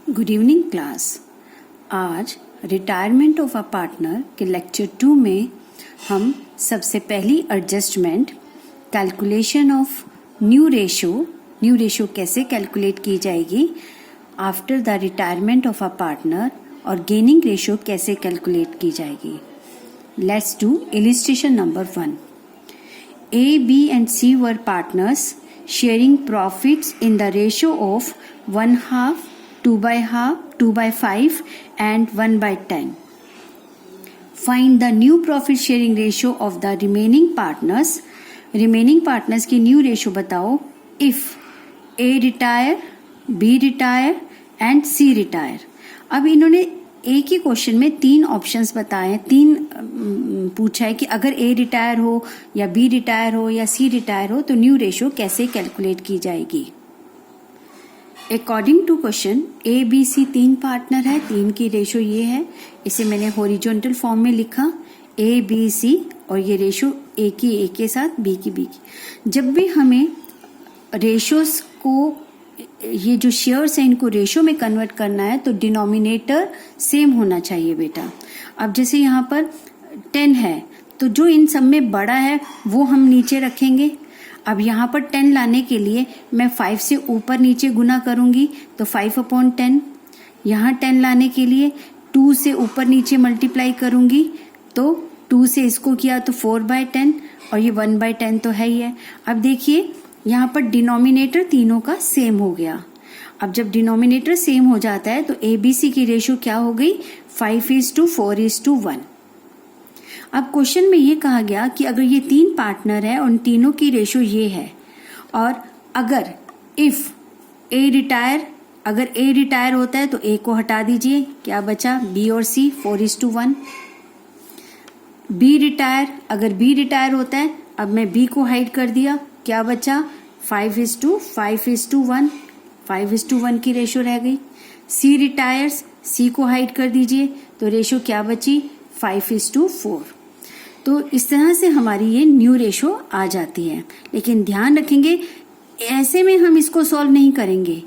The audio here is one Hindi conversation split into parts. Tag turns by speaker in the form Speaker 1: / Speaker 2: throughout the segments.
Speaker 1: Good evening class. आज रिटायरमेंट ऑफ अ पार्टनर के लेक्चर 2 में हम सबसे पहली adjustment calculation of new ratio कैसे कैलकुलेट की जाएगी after the retirement of a partner और गेनिंग रेशो कैसे कैलकुलेट की जाएगी। Let's do illustration number 1। A, B and C were partners sharing profits in the ratio of 1/2, 2/2, 2/5 and 1/10. Find the new profit sharing ratio of the remaining partners. Remaining partners की new ratio बताओ if A retire, B retire and C retire. अब इन्होंने एक ही क्वेश्चन में 3 ऑप्शंस बताए, 3 पूछा है कि अगर ए रिटायर हो या बी रिटायर हो या सी रिटायर हो तो न्यू रेशो कैसे कैलकुलेट की जाएगी। According to question A B C 3 partner है, 3 की रेशो ये है, इसे मैंने हॉरिजॉन्टल फॉर्म में लिखा ए बी सी और ये रेशो ए की ए के साथ बी की बी की। जब भी हमें रेशोस को ये जो शेयर्स हैं इनको रेशो में कन्वर्ट करना है तो डिनोमिनेटर सेम होना चाहिए बेटा। अब जैसे यहाँ पर 10 है तो जो इन सब में बड़ा है वो हम नीचे रखेंगे। अब यहाँ पर 10 लाने के लिए मैं 5 से ऊपर नीचे गुना करूंगी तो 5/10। यहाँ 10 लाने के लिए 2 से ऊपर नीचे मल्टीप्लाई करूंगी तो 2 से इसको किया तो 4/10 और ये 1/10 तो है ही है। अब देखिए यहाँ पर डिनोमिनेटर तीनों का सेम हो गया। अब जब डिनोमिनेटर सेम हो जाता है तो एबीसी की रेशो क्या हो गई 5:4:1। अब क्वेश्चन में ये कहा गया कि अगर ये 3 पार्टनर है उन तीनों की रेशो ये है और अगर इफ ए रिटायर होता है तो ए को हटा दीजिए, क्या बचा बी और सी 4:1। बी रिटायर, अगर बी रिटायर होता है अब मैं बी को हाइड कर दिया, क्या बचा 5:1, 5:1 की रेशो रह गई। सी रिटायर्स, सी को हाइड कर दीजिए तो रेशो क्या बची 5:4। तो इस तरह से हमारी ये न्यू रेशो आ जाती है। लेकिन ध्यान रखेंगे ऐसे में हम इसको सॉल्व नहीं करेंगे।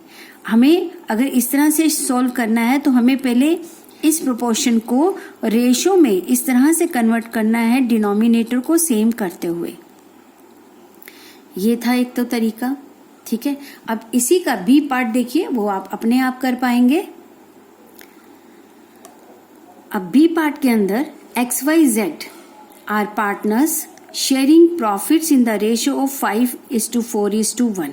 Speaker 1: हमें अगर इस तरह से सॉल्व करना है तो हमें पहले इस प्रोपोर्शन को रेशो में इस तरह से कन्वर्ट करना है डिनोमिनेटर को सेम करते हुए। ये था एक तो तरीका, ठीक है। अब इसी का बी पार्ट देखिए, वो आप अपने आप कर पाएंगे। अब बी पार्ट के अंदर XYZ are partners sharing profits in the ratio of 5:4:1।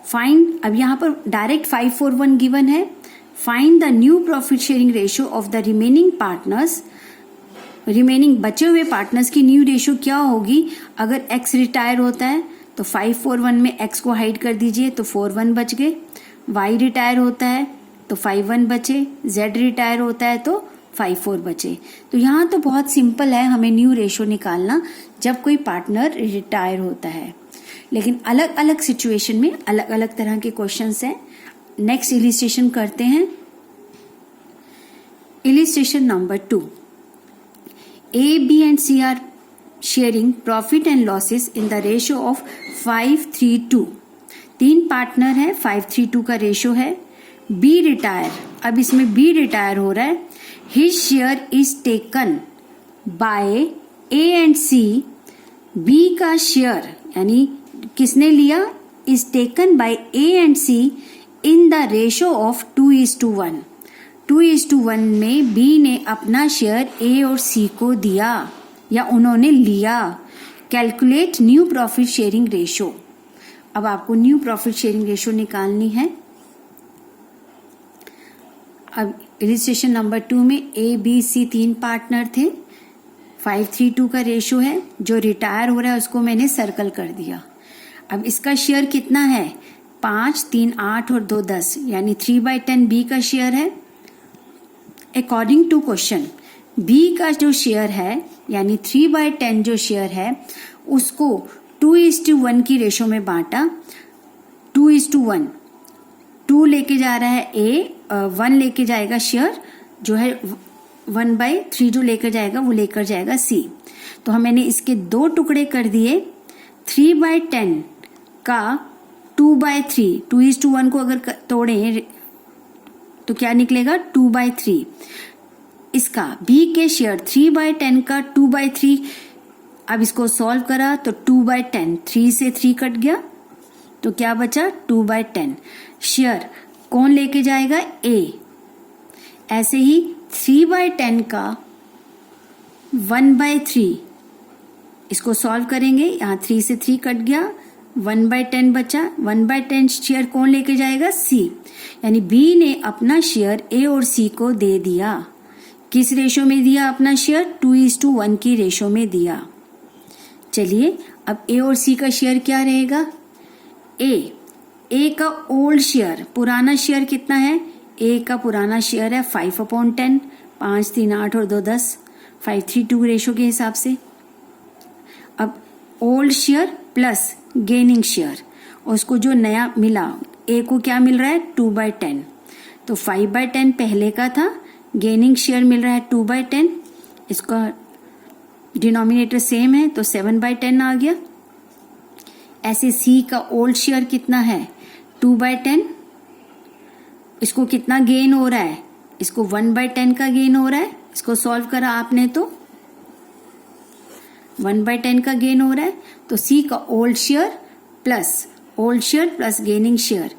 Speaker 1: Find, अब यहाँ पर डायरेक्ट 5:4:1 गिवन है। Find the new profit sharing ratio of the remaining partners. Remaining बचे हुए पार्टनर्स की न्यू रेशियो क्या होगी। अगर X रिटायर होता है तो 5:4:1 में X को हाइड कर दीजिए तो 4:1 बच गए। Y रिटायर होता है तो 5:1 बचे। Z रिटायर होता है तो 5:4 बचे। तो यहाँ तो बहुत सिंपल है हमें न्यू रेशो निकालना जब कोई पार्टनर रिटायर होता है। लेकिन अलग अलग सिचुएशन में अलग अलग तरह के क्वेश्चंस हैं। नेक्स्ट इलिस्ट्रेशन करते हैं। Illustration number 2। A, B and C are sharing profit and losses in the ratio of 5:3:2। 3 partner है, 5:3:2 का रेशो है। B रिटायर, अब इसमें B रिटायर हो रहा है। His share is taken by A and C। B का शेयर यानी किसने लिया is taken by A and C in the ratio of 2:1। 2:1 में B ने अपना शेयर A और C को दिया या उन्होंने लिया। Calculate new profit sharing ratio. अब आपको न्यू प्रॉफिट शेयरिंग रेशो निकालनी है। अब इलिस्ट्रेशन नंबर 2 में A, B, C 3 पार्टनर थे। 5:3:2 का रेशो है। जो रिटायर हो रहा है उसको मैंने सर्कल कर दिया। अब इसका शेयर कितना है 5, 3, 8 और 2, 10 यानी 3/10 B का शेयर है। अकॉर्डिंग टू क्वेश्चन B का जो शेयर है यानी 3/10 जो शेयर है उसको 2:1 की रेशो में बांटा। 2:1, 2 लेके जा रहा है A, 1 लेके जाएगा शेयर जो है 1/3 जो लेकर जाएगा वो लेकर जाएगा C। तो मैंने इसके 2 टुकड़े कर दिए। 3/10 का 2/3, 2:1 को अगर तोड़ें तो क्या निकलेगा 2/3। इसका बी के शेयर 3/10 का 2/3। अब इसको सॉल्व करा तो 2/10, 3 से 3 कट गया तो क्या बचा 2/10। शेयर कौन लेके जाएगा ए। ऐसे ही 3/10 का 1/3, इसको सॉल्व करेंगे, यहाँ 3 से 3 कट गया, 1/10 बचा। 1/10 शेयर कौन लेके जाएगा सी, यानी बी ने अपना शेयर ए और सी को दे दिया। किस रेशो में दिया अपना शेयर 2:1 की रेशो में दिया। चलिए अब ए और सी का शेयर क्या रहेगा। ए का ओल्ड शेयर, पुराना शेयर कितना है, ए का पुराना शेयर है 5/10, 5 3 8 और 2 10, 5:3 रेशो के हिसाब से। अब old share plus gaining share, और उसको जो नया मिला ए को क्या मिल रहा है 2/10, तो 5/10 पहले का था, गेनिंग शेयर मिल रहा है 2/10, इसका डिनोमिनेटर सेम है तो 7/10 आ गया। ऐसे सी का ओल्ड शेयर कितना है 2/10, इसको कितना गेन हो रहा है, इसको 1/10 का गेन हो रहा है। इसको सॉल्व करा आपने तो 1/10 का गेन हो रहा है, तो सी का old share plus gaining share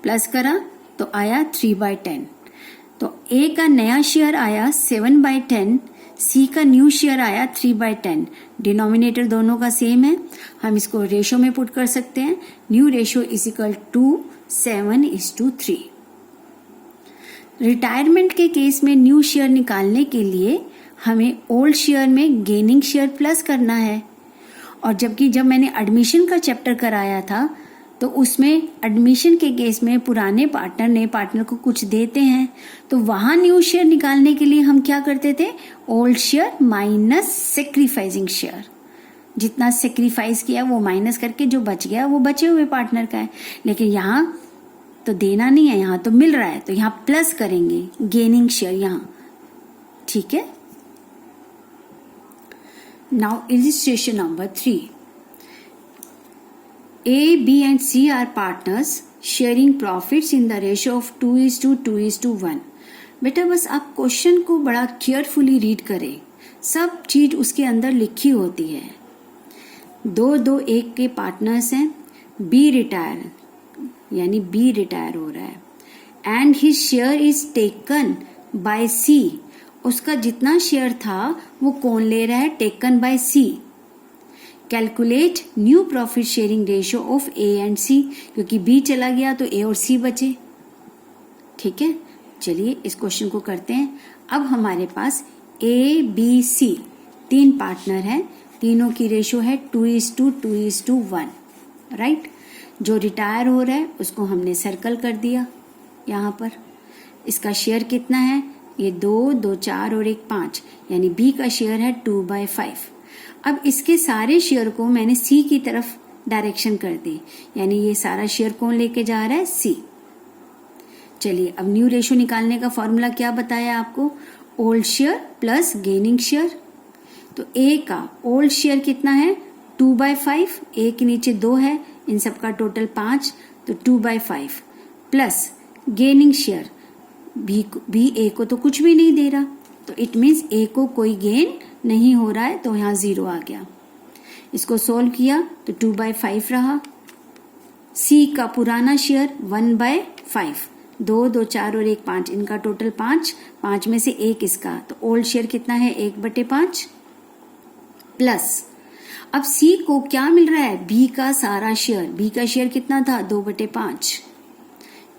Speaker 1: plus करा तो आया 3/10। तो ए का नया शेयर आया 7/10, सी का न्यू शेयर आया 3/10। डिनोमिनेटर दोनों का सेम है, हम इसको रेशो में पुट कर सकते हैं। New ratio is equal to 7:3। Retirement के केस में न्यू शेयर निकालने के लिए हमें ओल्ड शेयर में गेनिंग शेयर प्लस करना है। और जबकि जब मैंने एडमिशन का चैप्टर कराया था तो उसमें एडमिशन के केस में पुराने पार्टनर ने पार्टनर को कुछ देते हैं, तो वहां न्यू शेयर निकालने के लिए हम क्या करते थे, old share minus sacrificing share. जितना सेक्रीफाइस किया वो माइनस करके जो बच गया वो बचे हुए पार्टनर का है। लेकिन यहाँ तो देना नहीं है, यहाँ तो मिल रहा है, तो यहाँ प्लस करेंगे गेनिंग शेयर यहाँ। ठीक है। Now illustration number 3। A, B and C are partners sharing profits in the ratio of 2:1। बेटा बस आप क्वेश्चन को बड़ा केयरफुली रीड करें, सब चीज उसके अंदर लिखी होती है। 2-2-1 के पार्टनर्स हैं, बी रिटायर यानी बी रिटायर हो रहा है and his share is taken by C. उसका जितना शेयर था वो कौन ले रहा है, taken by C. Calculate new profit sharing ratio of A and C, क्योंकि बी चला गया तो ए और सी बचे। ठीक है, चलिए इस क्वेश्चन को करते हैं। अब हमारे पास ए बी सी 3 पार्टनर हैं, तीनों की रेशियो है 2:1, राइट। जो रिटायर हो रहा है उसको हमने सर्कल कर दिया यहाँ पर। इसका शेयर कितना है, ये 2, 2 4 और 1 5, यानी बी का शेयर है 2/5। अब इसके सारे शेयर को मैंने सी की तरफ डायरेक्शन कर दी, यानी ये सारा शेयर कौन लेके जा रहा है, सी। चलिए अब न्यू रेशो निकालने का फॉर्मूला क्या बताया आपको, old share plus gaining share. तो ए का ओल्ड शेयर कितना है 2/5, ए के नीचे 2 है, इन सबका टोटल 5, तो 2/5 प्लस गेनिंग शेयर बी ए को तो कुछ भी नहीं दे रहा, तो इट मीन्स ए को कोई गेन नहीं हो रहा है, तो यहाँ 0 आ गया। इसको सोल्व किया तो 2/5 रहा। सी का पुराना शेयर 1/5, 2, 2 4 और 1 5, इनका टोटल 5, 5 में से 1 इसका, तो ओल्ड शेयर कितना है 1/5 प्लस अब सी को क्या मिल रहा है, बी का सारा शेयर। बी का शेयर कितना था 2/5,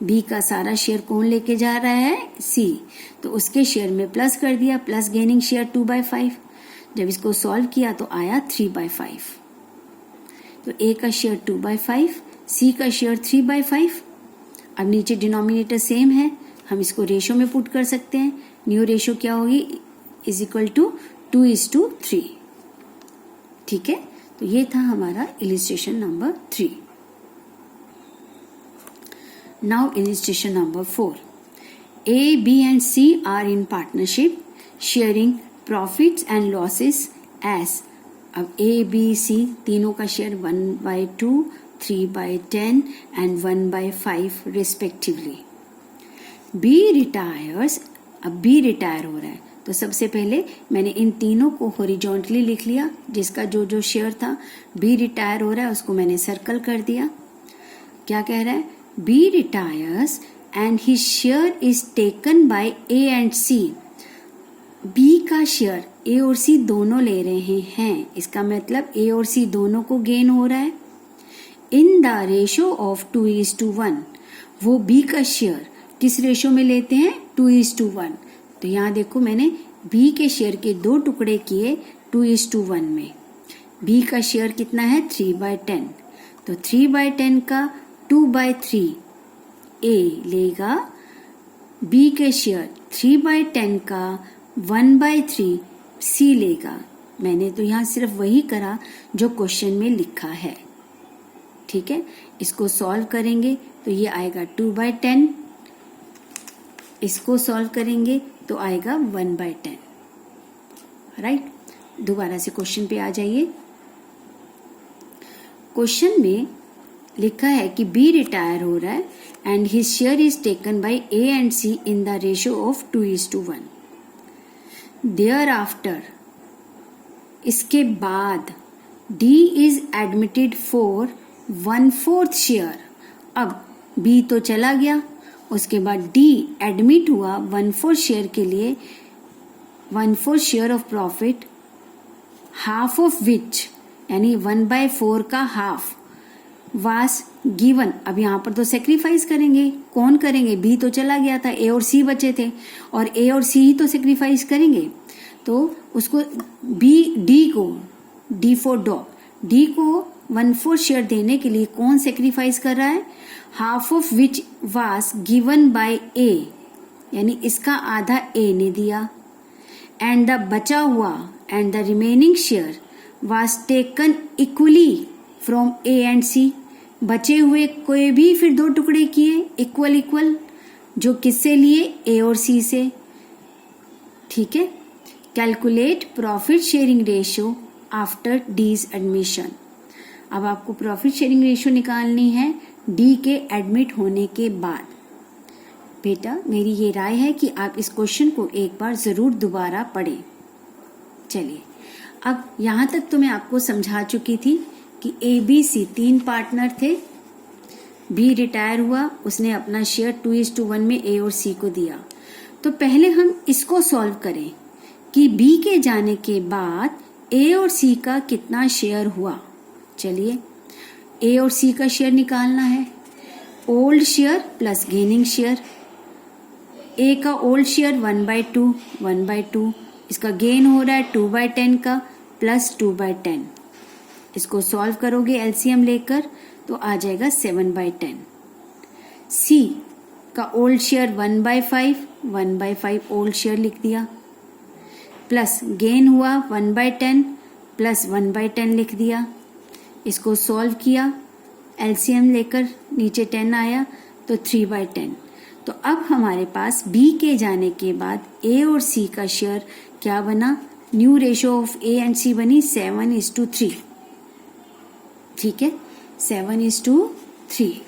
Speaker 1: बी का सारा शेयर कौन लेके जा रहा है, सी, तो उसके शेयर में प्लस कर दिया, प्लस गेनिंग शेयर 2/5। जब इसको सॉल्व किया तो आया 3/5। तो ए का शेयर 2/5, सी का शेयर 3/5। अब नीचे डिनोमिनेटर सेम है, हम इसको रेशो में पुट कर सकते हैं। न्यू रेशो क्या होगी, इज इक्वल टू 2:3। ठीक है, तो ये था हमारा illustration number 3। Now illustration number 4। A, B and C are in partnership sharing profits and losses as, अब A, B, C तीनों का share 1/2, 3/10 and 1/5 respectively। B retires, अब बी रिटायर हो रहा है तो सबसे पहले मैंने इन तीनों को हॉरिजॉन्टली लिख लिया, जिसका जो जो शेयर था बी रिटायर हो रहा है उसको मैंने सर्कल कर दिया। क्या कह रहा है, B retires and his share is taken by A and C. B का शेयर ए और सी दोनों ले रहे हैं, इसका मतलब ए और सी दोनों को गेन हो रहा है। इन द रेशो ऑफ 2:1, वो बी का शेयर किस रेशो में लेते हैं, 2:1। तो यहाँ देखो मैंने बी के शेयर के 2 टुकड़े किए 2:1 में। बी का शेयर कितना है, 3/10, तो 3/10 का 2/3 ए लेगा, बी के शेयर 3/10 का 1/3 सी लेगा। मैंने तो यहाँ सिर्फ वही करा जो क्वेश्चन में लिखा है। ठीक है, इसको सॉल्व करेंगे तो ये आएगा 2/10, इसको सॉल्व करेंगे तो आएगा 1/10। राइट, दोबारा से क्वेश्चन पे आ जाइए। क्वेश्चन में लिखा है कि बी रिटायर हो रहा है and his share is taken by A and C in the ratio of 2:1। Thereafter, इसके बाद D is admitted for 1/4 share. अब बी तो चला गया, उसके बाद डी एडमिट हुआ 1/4 शेयर के लिए, 1/4 share of profit, half of which यानी 1/4 का हाफ वास गिवन। अब यहाँ पर तो सेक्रीफाइस करेंगे, कौन करेंगे, बी तो चला गया था, ए और सी बचे थे और ए और सी ही तो सेक्रीफाइस करेंगे। तो उसको डी फॉर डॉग, डी को 1/4 शेयर देने के लिए कौन सेक्रीफाइस कर रहा है, हाफ ऑफ विच वास गिवन बाय ए, यानी इसका आधा ए ने दिया, एंड द बचा हुआ and the remaining share was taken equally from A and C. बचे हुए कोई भी फिर 2 टुकड़े किए इक्वल इक्वल, जो किससे लिए, ए और सी से। ठीक है, calculate profit sharing ratio after D's admission. अब आपको प्रॉफिट शेयरिंग रेशियो निकालनी है डी के एडमिट होने के बाद। बेटा मेरी ये राय है कि आप इस क्वेश्चन को एक बार जरूर दोबारा पढ़ें। चलिए, अब यहाँ तक तो मैं आपको समझा चुकी थी कि ए बी सी 3 पार्टनर थे। बी रिटायर हुआ, उसने अपना शेयर 2:1 में ए और सी को दिया। तो पहले हम इसको सॉल्व करें कि बी के जाने के बाद ए और सी का कितना शेयर हुआ। चलिए, ए और सी का शेयर निकालना है, old share plus gaining share. A का ओल्ड शेयर 1/2, इसका गेन हो रहा है 2/10 का प्लस 2/10। इसको सॉल्व करोगे एलसीएम लेकर तो आ जाएगा 7/10। सी का ओल्ड शेयर 1/5 ओल्ड शेयर लिख दिया, प्लस गेन हुआ 1/10 प्लस 1/10 लिख दिया। इसको सॉल्व किया, एलसीएम लेकर नीचे 10 आया तो 3/10। तो अब हमारे पास बी के जाने के बाद ए और सी का शेयर क्या बना, new ratio of A and C बनी 7:3। ठीक है, 7:3।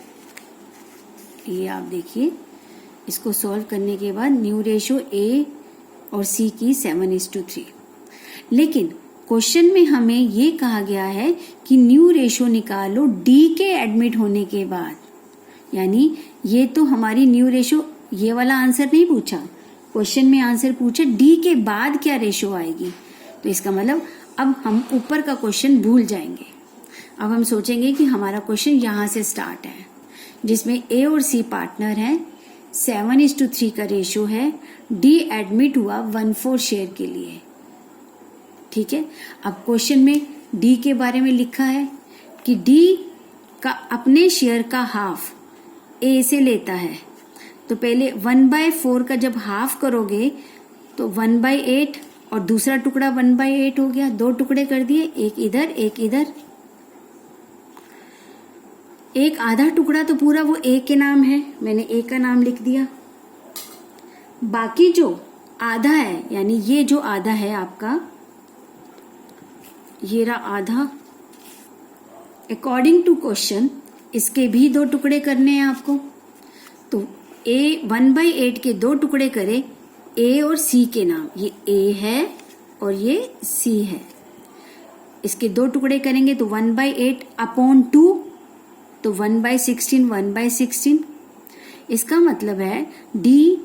Speaker 1: ये आप देखिए, इसको सॉल्व करने के बाद न्यू रेशियो ए और सी की 7:3। लेकिन क्वेश्चन में हमें ये कहा गया है कि न्यू रेशियो निकालो डी के एडमिट होने के बाद, यानी ये तो हमारी न्यू रेशियो, ये वाला आंसर नहीं पूछा, क्वेश्चन में आंसर पूछा डी के बाद क्या रेशियो आएगी। तो इसका मतलब अब हम ऊपर का क्वेश्चन भूल जाएंगे। अब हम सोचेंगे कि हमारा क्वेश्चन यहाँ से स्टार्ट है, जिसमें ए और सी पार्टनर हैं, 7:3 का रेशियो है, डी एडमिट हुआ 1/4 शेयर के लिए। ठीक है, अब क्वेश्चन में डी के बारे में लिखा है कि डी का अपने शेयर का हाफ ए से लेता है। तो पहले 1/4 का जब हाफ करोगे तो 1/8 और दूसरा टुकड़ा 1/8 हो गया, 2 टुकड़े कर दिए, एक इधर एक इधर। एक आधा टुकड़ा तो पूरा वो ए के नाम है, मैंने ए का नाम लिख दिया। बाकी जो आधा है, यानी ये जो आधा है आपका, ये रहा आधा। अकॉर्डिंग टू क्वेश्चन इसके भी 2 टुकड़े करने हैं आपको। तो ए 1/8 के 2 टुकड़े करें ए और सी के नाम, ये ए है और ये सी है, इसके 2 टुकड़े करेंगे तो 1/8 अपॉन 2, तो 1/16 1/16। इसका मतलब है D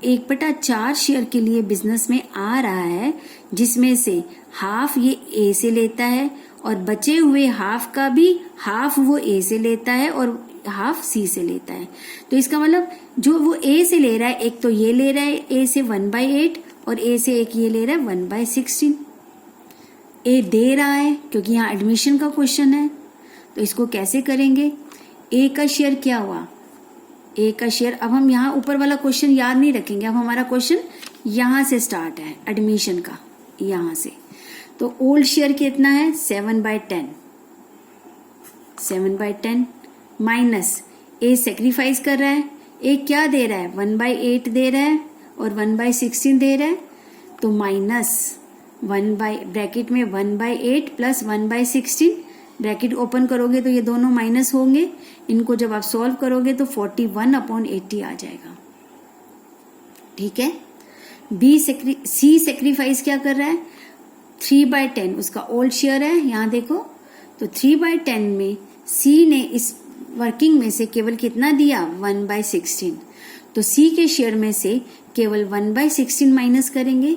Speaker 1: 1/4 शेयर के लिए बिजनेस में आ रहा है, जिसमें से हाफ ये ए से लेता है और बचे हुए हाफ का भी हाफ वो ए से लेता है और हाफ सी से लेता है। तो इसका मतलब जो वो ए से ले रहा है, एक तो ये ले रहा है ए से 1/8 और ए से एक ये ले रहा है 1/16। ए दे रहा है क्योंकि यहाँ एडमिशन का क्वेश्चन है, तो इसको कैसे करेंगे? ए का शेयर क्या हुआ? ए का शेयर, अब हम यहाँ ऊपर वाला क्वेश्चन याद नहीं रखेंगे, अब हमारा क्वेश्चन यहाँ से स्टार्ट है एडमिशन का, यहाँ से। तो ओल्ड शेयर कितना है? 7/10, 7/10 माइनस ए सेक्रीफाइस कर रहा है, ए क्या दे रहा है? 1/8 दे रहा है और 1/16 दे रहा है, तो माइनस ब्रैकेट में 1/8 प्लस 1/16, ब्रैकेट ओपन करोगे तो ये दोनों माइनस होंगे, इनको जब आप सॉल्व करोगे तो 41/80 आ जाएगा। ठीक है। सी सेक्रीफाइस क्या कर रहा है? 3/10 उसका ओल्ड शेयर है, यहां देखो, तो 3/10 में सी ने इस वर्किंग में से केवल कितना दिया? 1/16, तो सी के शेयर में से केवल 1/16 माइनस करेंगे,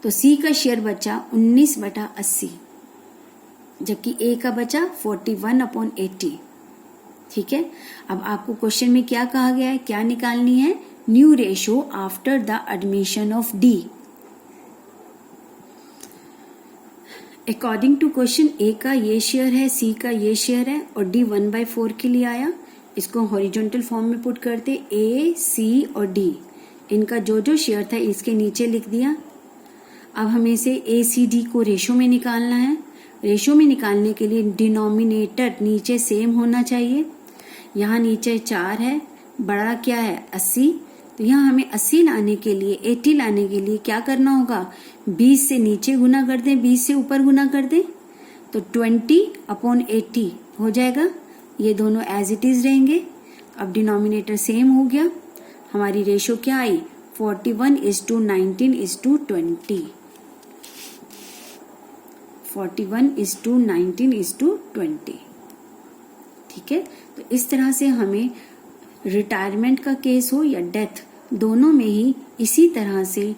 Speaker 1: तो सी का शेयर बचा 19/80, जबकि ए का बचा 41/80। ठीक है। अब आपको क्वेश्चन में क्या कहा गया है, क्या निकालनी है? New ratio after the admission of D. According to question A का ये शेयर है, सी का ये शेयर है और डी 1/4 के लिए आया। इसको हॉरिजॉन्टल फॉर्म में पुट करते, ए सी और डी, इनका जो जो शेयर था इसके नीचे लिख दिया। अब हमें से ए सी डी को रेशो में निकालना है। रेशो में निकालने के लिए डिनोमिनेटर नीचे सेम होना चाहिए। यहाँ नीचे 4 है, बड़ा क्या है? 80, तो यहाँ हमें 80 लाने के लिए, 80 लाने के लिए क्या करना होगा? 20 से नीचे गुना कर दें, 20 से ऊपर गुना कर दें, तो 20/80 हो जाएगा। ये दोनों एज इट इज रहेंगे। अब डिनोमिनेटर सेम हो गया, हमारी रेशो क्या आई? 41:19:20, 41:19:20। ठीक है। तो इस तरह से हमें रिटायरमेंट का केस हो या डेथ, दोनों में ही इसी तरह से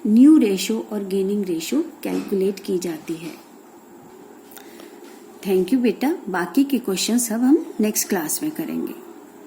Speaker 1: न्यू रेशो और गेनिंग रेशो कैलकुलेट की जाती है। थैंक यू बेटा। बाकी के क्वेश्चंस अब हम नेक्स्ट क्लास में करेंगे।